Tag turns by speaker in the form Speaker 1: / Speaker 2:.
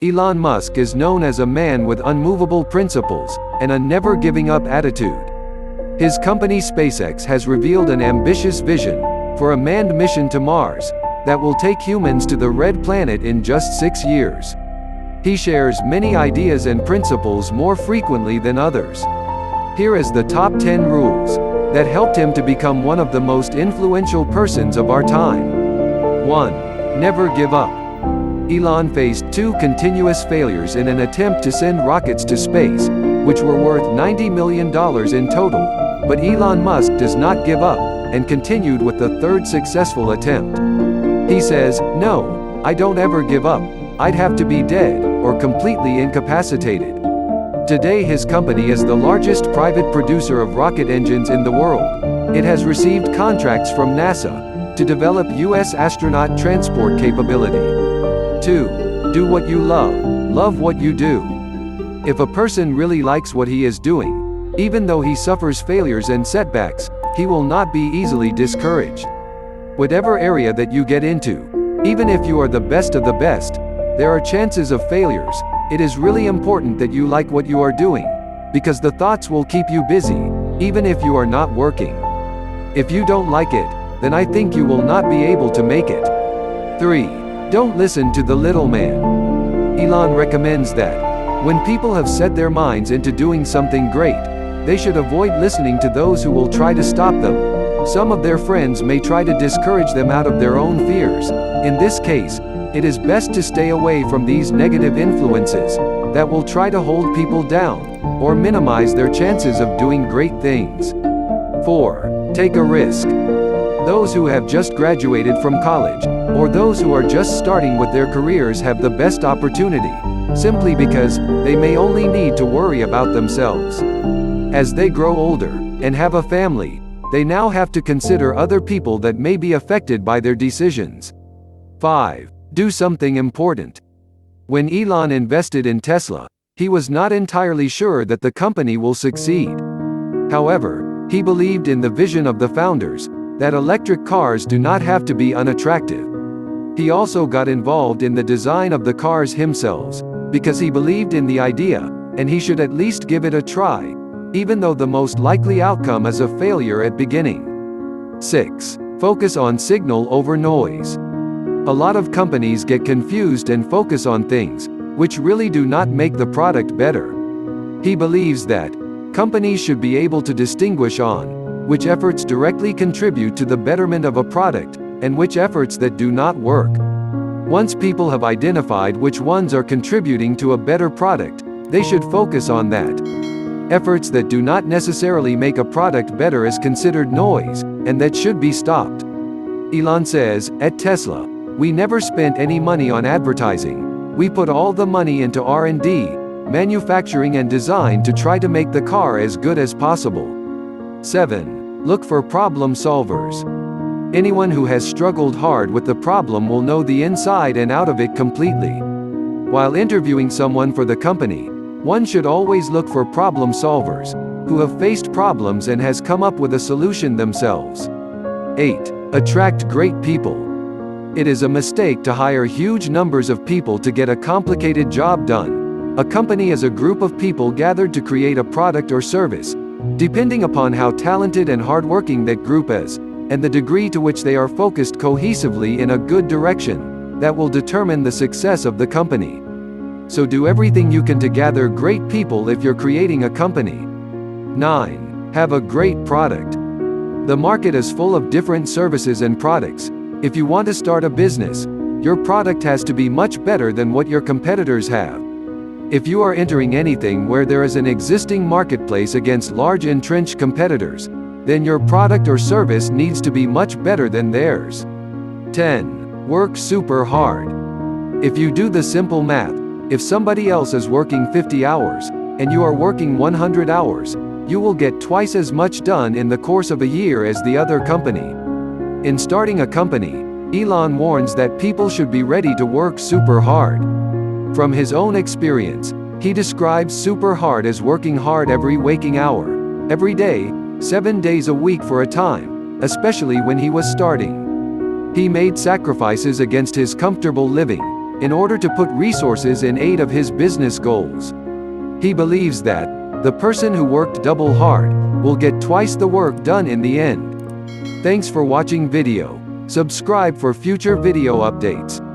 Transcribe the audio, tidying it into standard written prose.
Speaker 1: Elon Musk is known as a man with unmovable principles and a never-giving-up attitude. His company SpaceX has revealed an ambitious vision for a manned mission to Mars that will take humans to the Red Planet in just 6 years. He shares many ideas and principles more frequently than others. Here is the top 10 rules that helped him to become one of the most influential persons of our time. 1. Never give up. Elon faced 2 continuous failures in an attempt to send rockets to space, which were worth $90 million in total, but Elon Musk does not give up, and continued with the 3rd successful attempt. He says, "No, I don't ever give up. I'd have to be dead, or completely incapacitated." Today his company is the largest private producer of rocket engines in the world. It has received contracts from NASA to develop U.S. astronaut transport capability. 2. Do what you love. Love what you do. If a person really likes what he is doing, even though he suffers failures and setbacks, he will not be easily discouraged. Whatever area that you get into, even if you are the best of the best, there are chances of failures. It is really important that you like what you are doing, because the thoughts will keep you busy, even if you are not working. If you don't like it, then I think you will not be able to make it. 3. Don't listen to the little man. Elon recommends that when people have set their minds into doing something great, they should avoid listening to those who will try to stop them. Some of their friends may try to discourage them out of their own fears. In this case, it is best to stay away from these negative influences that will try to hold people down or minimize their chances of doing great things. 4. Take a risk. Those who have just graduated from college, or those who are just starting with their careers have the best opportunity, simply because they may only need to worry about themselves. As they grow older and have a family, they now have to consider other people that may be affected by their decisions. 5. Do something important. When Elon invested in Tesla, he was not entirely sure that the company will succeed. However, he believed in the vision of the founders, that electric cars do not have to be unattractive. He also got involved in the design of the cars himself, because he believed in the idea, and he should at least give it a try, even though the most likely outcome is a failure at beginning. 6. Focus on signal over noise. A lot of companies get confused and focus on things which really do not make the product better. He believes that companies should be able to distinguish on which efforts directly contribute to the betterment of a product, and which efforts that do not work. Once people have identified which ones are contributing to a better product, they should focus on that. Efforts that do not necessarily make a product better is considered noise, and that should be stopped. Elon says, "At Tesla, we never spent any money on advertising. We put all the money into R&D, manufacturing and design to try to make the car as good as possible." 7. Look for problem solvers. Anyone who has struggled hard with the problem will know the inside and out of it completely. While interviewing someone for the company, one should always look for problem solvers who have faced problems and has come up with a solution themselves. 8. Attract great people. It is a mistake to hire huge numbers of people to get a complicated job done. A company is a group of people gathered to create a product or service. Depending upon how talented and hardworking that group is, and the degree to which they are focused cohesively in a good direction, that will determine the success of the company. So do everything you can to gather great people if you're creating a company. 9. Have a great product. The market is full of different services and products. If you want to start a business, your product has to be much better than what your competitors have. If you are entering anything where there is an existing marketplace against large entrenched competitors, then your product or service needs to be much better than theirs. 10. Work super hard. If you do the simple math, if somebody else is working 50 hours, and you are working 100 hours, you will get twice as much done in the course of a year as the other company. In starting a company, Elon warns that people should be ready to work super hard. From his own experience, he describes super hard as working hard every waking hour, every day, 7 days a week for a time, especially when he was starting. He made sacrifices against his comfortable living, in order to put resources in aid of his business goals. He believes that the person who worked double hard will get twice the work done in the end. Thanks for watching video. Subscribe for future video updates.